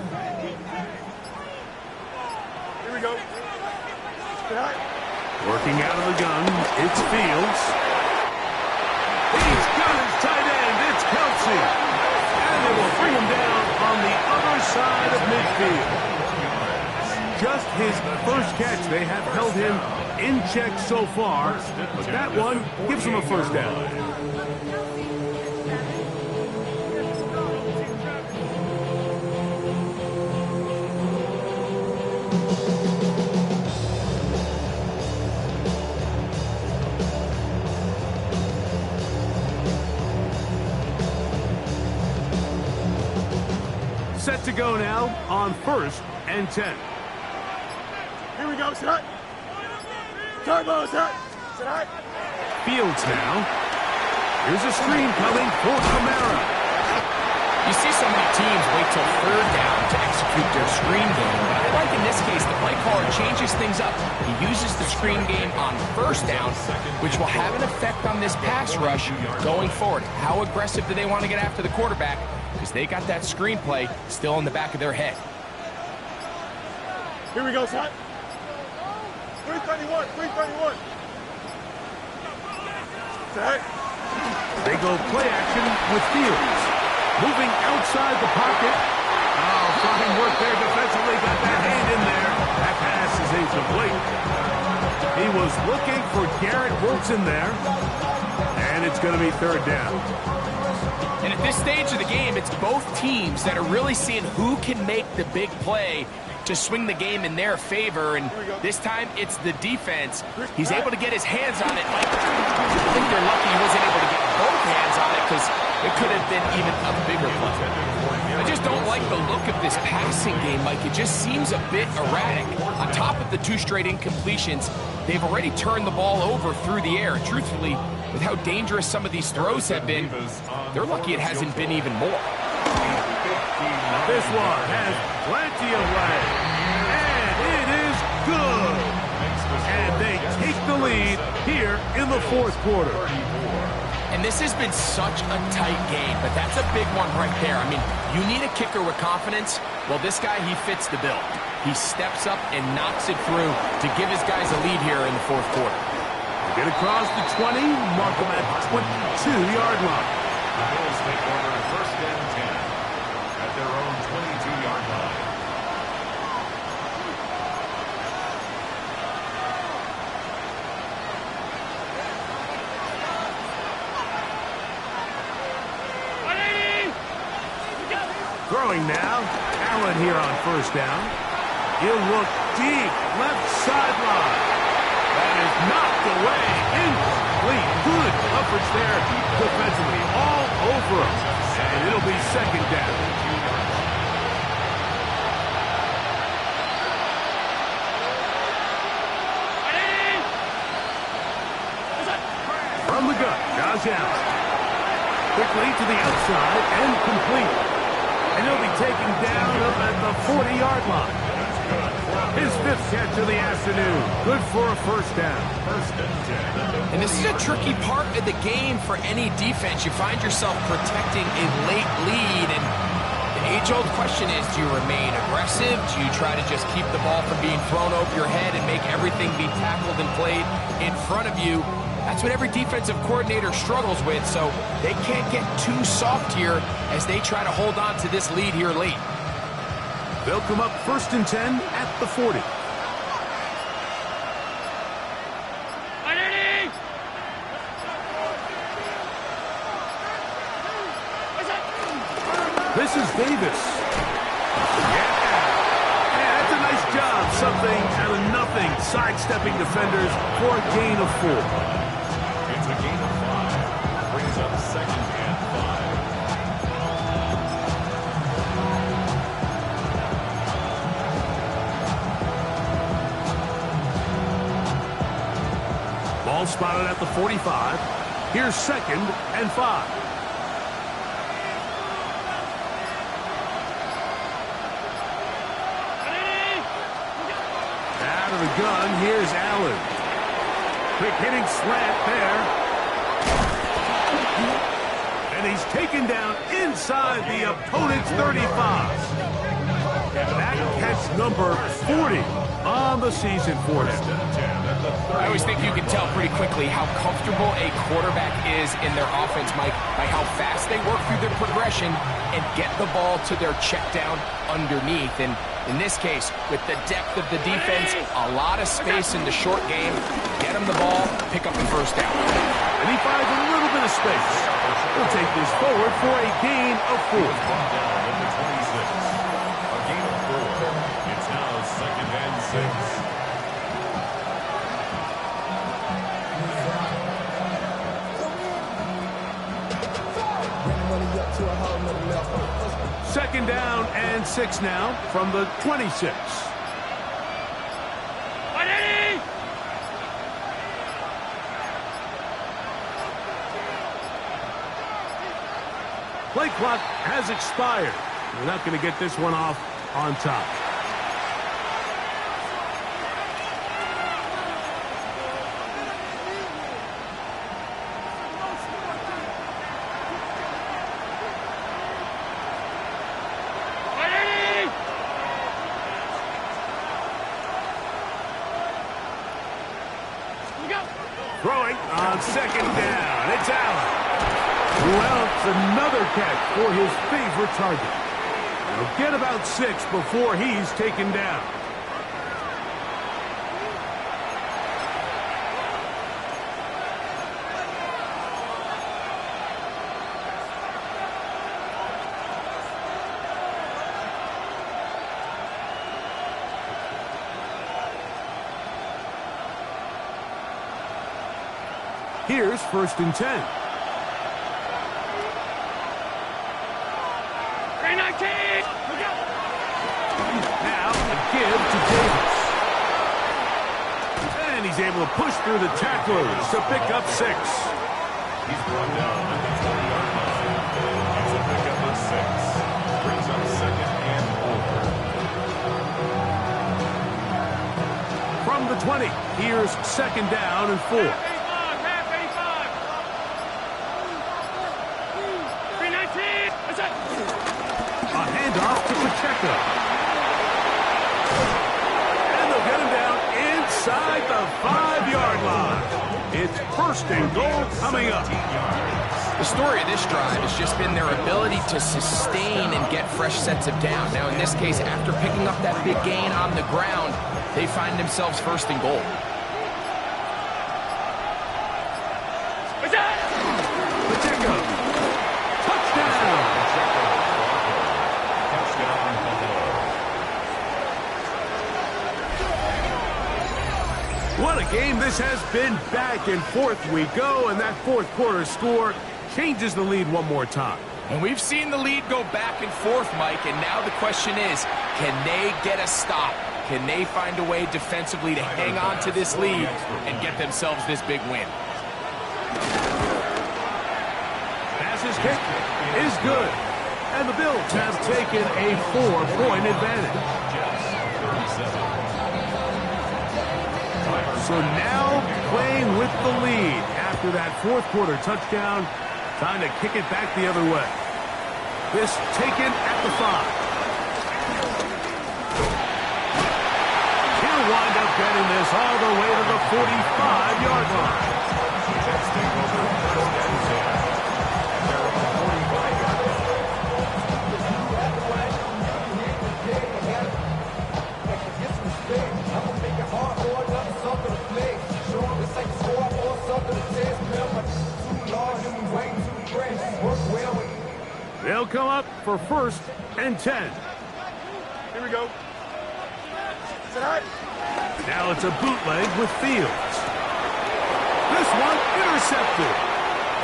Here we go. Get high. Working out of the gun, it's Fields. He's got his tight end, it's Kelsey. And they will bring him down on the other side of midfield. Just his first catch. They have held him in check so far, but that one gives him a first down. Set to go now on 1st and 10. Here we go, set. Turbo, set. Set high. Fields now. Here's a screen coming for Kamara. You see so many teams wait till 3rd down to execute their screen game. Like in this case, the play caller changes things up. He uses the screen game on 1st down, which will have an effect on this pass rush going forward. How aggressive do they want to get after the quarterback? Because they got that screenplay still in the back of their head. Here we go, set. 331, 331. Set. They go play action with Fields. Moving outside the pocket. Oh, fine work there defensively. Got that hand in there. That pass is incomplete. He was looking for Garrett Wilson there. And it's going to be 3rd down. And at this stage of the game, it's both teams that are really seeing who can make the big play to swing the game in their favor. And this time, it's the defense. He's able to get his hands on it. I think they're lucky he wasn't able to get both hands on it because it could have been even a bigger play. I just don't like the look of this passing game, Mike. It just seems a bit erratic. On top of the 2 straight incompletions, they've already turned the ball over through the air. And truthfully, with how dangerous some of these throws have been, they're lucky it hasn't been even more. This one has plenty of leg. And it is good. And they take the lead here in the 4th quarter. And this has been such a tight game, but that's a big one right there. I mean, you need a kicker with confidence. Well, this guy, he fits the bill. He steps up and knocks it through to give his guys a lead here in the 4th quarter. Get across the 20, mark them at the 22-yard line. The Bills take over 1st and 10 at their own 22-yard line. Throwing now. Allen here on 1st down. He'll look deep, left sideline. That is knocked away. Incomplete. Good coverage there defensively. All over him. And it'll be 2nd down. From the gun, Josh Allen. Quickly to the outside and complete. And he'll be taken down up at the 40-yard line. His 5th catch of the afternoon. Good for a 1st down. And this is a tricky part of the game for any defense. You find yourself protecting a late lead, and the age-old question is, do you remain aggressive? Do you try to just keep the ball from being thrown over your head and make everything be tackled and played in front of you? That's what every defensive coordinator struggles with, so they can't get too soft here as they try to hold on to this lead here late. They'll come up 1st and 10 at the 40. This is Davis. Yeah, that's a nice job. Something out of nothing. Sidestepping defenders for a gain of 4. It's a gain of 5. Brings up 2nd and 5. Ball spotted at the 45. Here's 2nd and 5. Out of the gun, here's Allen. Quick hitting slant there. And he's taken down inside the opponent's 35. And that catch number 40 on the season for him. I always think you can tell pretty quickly how comfortable a quarterback is in their offense, Mike, by how fast they work through their progression and get the ball to their check down underneath. And in this case, with the depth of the defense, a lot of space in the short game, get them the ball, pick up the first down. And he finds a little bit of space. He'll take this forward for a gain of 4. Down at the 26. A gain of 4. It's now 2nd and 6. Second down and 6 now from the 26. Play clock has expired. We're not going to get this one off on top. Throwing on 2nd down. It's Allen. Well, it's another catch for his favorite target. He'll get about 6 before he's taken down. Here's 1st and 10. Now a give to Davis. And he's able to push through the tacklers to pick up 6. He's brought down at the 20-yard line. It's a pickup of 6. Brings up 2nd and 4. From the 20, here's 2nd down and 4. A handoff to Pacheco. And they'll get him down inside the 5-yard line. It's 1st and goal coming up. The story of this drive has just been their ability to sustain and get fresh sets of down. Now, in this case, after picking up that big gain on the ground, they find themselves 1st and goal. Pacheco. Touchdown. What a game this has been. Back and forth we go, and that 4th quarter score changes the lead one more time. And we've seen the lead go back and forth, Mike, and now the question is, can they get a stop? Can they find a way defensively to hang on to this lead and get themselves this big win? Passes kick is good, and the Bills have taken a 4-point advantage. So now playing with the lead after that 4th quarter touchdown, time to kick it back the other way. This taken at the 5. He'll wind up getting this all the way to the 45-yard line. They'll come up for 1st and 10. Here we go. Sit high. Now it's a bootleg with Fields. This one intercepted.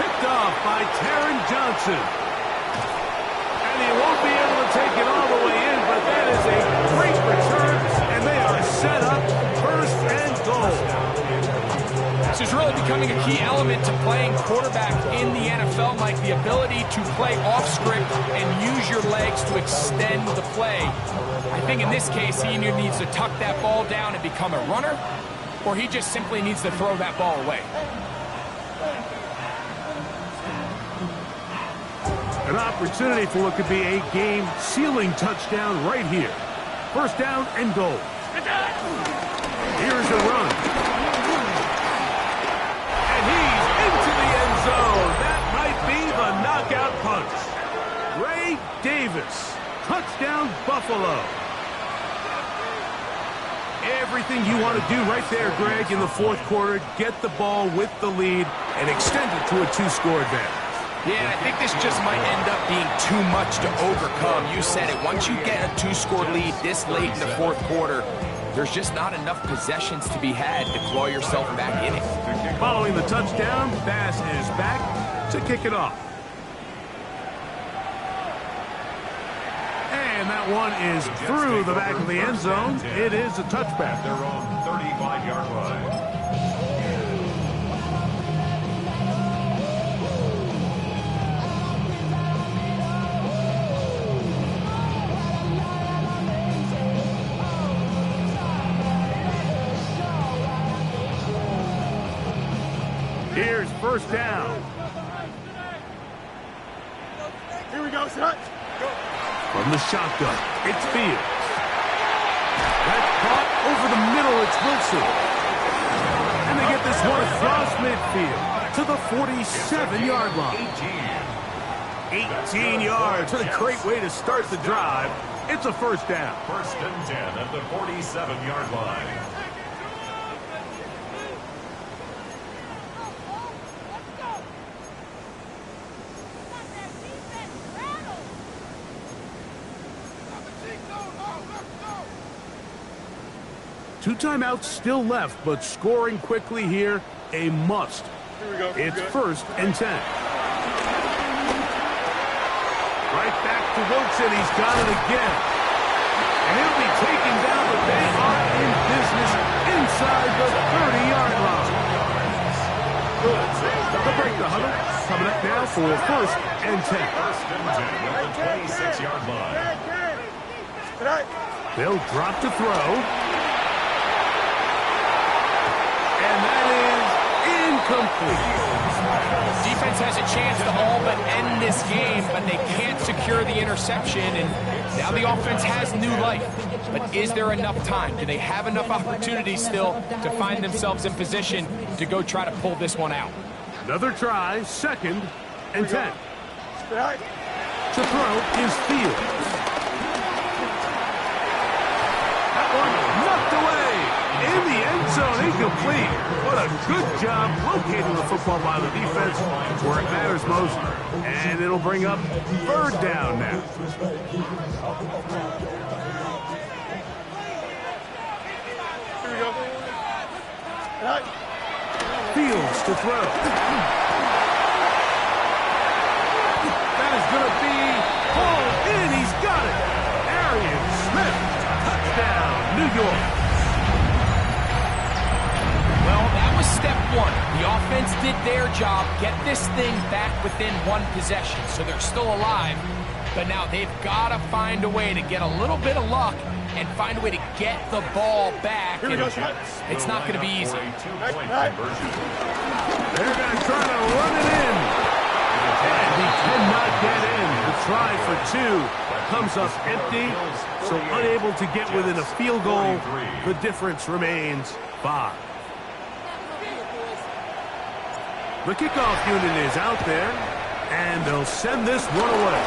Picked off by Taron Johnson. And he won't be able to take it all the way in, but that is a great return, and they are set up 1st and goal. This is really becoming a key element to playing quarterback in the NFL, Mike, the ability to play off script and use your legs to extend the play. I think in this case, he either needs to tuck that ball down and become a runner, or he just simply needs to throw that ball away. An opportunity for what could be a game-sealing touchdown right here. 1st down and goal. Here's a run. Buffalo. Everything you want to do right there, Greg, in the fourth quarter. Get the ball with the lead and extend it to a 2-score advantage. Yeah, I think this just might end up being too much to overcome. You said it. Once you get a 2-score lead this late in the fourth quarter, there's just not enough possessions to be had to claw yourself back in it. Following the touchdown, Bass is back to kick it off. And that one is through the back of the end zone. It is a touchback. Their own 35-yard line. Here's first down. Here we go, set. Go. From the shotgun, it's Fields. That's caught over the middle, it's Wilson. And they get this one across midfield to the 47-yard line. 18 yards. What a great way to start the drive. It's a first down. First and 10 at the 47-yard line. Two timeouts still left, but scoring quickly here, a must. Here we go. It's first and 10. Right back to Wilson. He's got it again. And he'll be taken down, but they are in business inside the 30-yard line. They'll break the huddle. Coming up now for first and 10. First and 10 at the 26-yard line. They'll drop to throw. And that is incomplete. Defense has a chance to all but end this game, but they can't secure the interception, and now the offense has new life. But is there enough time? Do they have enough opportunity still to find themselves in position to go try to pull this one out? Another try, second and 10. To throw is Fields. That one knocked away. In the end zone, incomplete. What a good job locating the football by the defense where it matters most. And it'll bring up third down now. Here we go. Fields to throw. That is going to be pulled in. He's got it. Arian Smith. Touchdown, New York. Well, that was step one. The offense did their job, get this thing back within one possession, so they're still alive. But now they've got to find a way to get a little bit of luck and find a way to get the ball back. Here we go, it's not going to be easy. They're going to try to run it in. And he cannot get in. The try for two comes up empty, so unable to get within a field goal. The difference remains 5. The kickoff unit is out there, and they'll send this one away.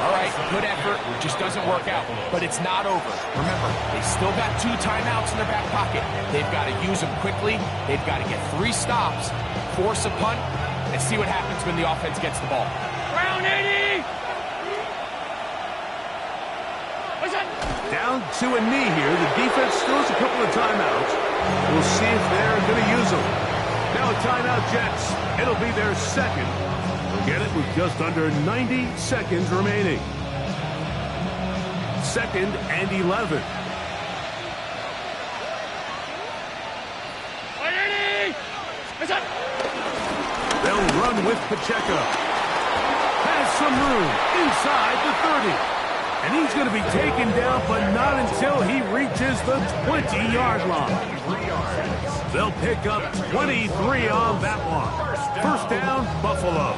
All right, good effort, just doesn't work out, but it's not over. Remember, they still got 2 timeouts in their back pocket. They've got to use them quickly. They've got to get 3 stops, force a punt, and see what happens when the offense gets the ball. Round 80! Down to a knee here. The defense still has a couple of timeouts. We'll see if they're going to use them. Now a timeout, Jets. It'll be their second. They'll get it with just under 90 seconds remaining. Second and 11. They'll run with Pacheco. Has some room inside the 30. And he's going to be taken down, but not until he reaches the 20-yard line. They'll pick up 23 on that one. First down, Buffalo.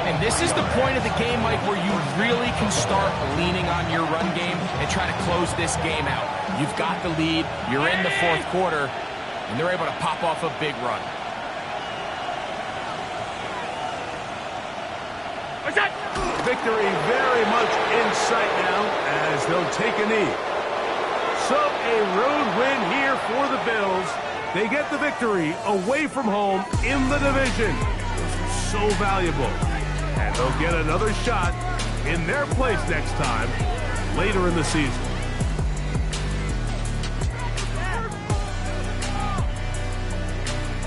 And this is the point of the game, Mike, where you really can start leaning on your run game and try to close this game out. You've got the lead, you're in the fourth quarter, and they're able to pop off a big run. Victory very much in sight now as they'll take a knee. So a road win here for the Bills. They get the victory away from home in the division. So valuable. And they'll get another shot in their place next time later in the season.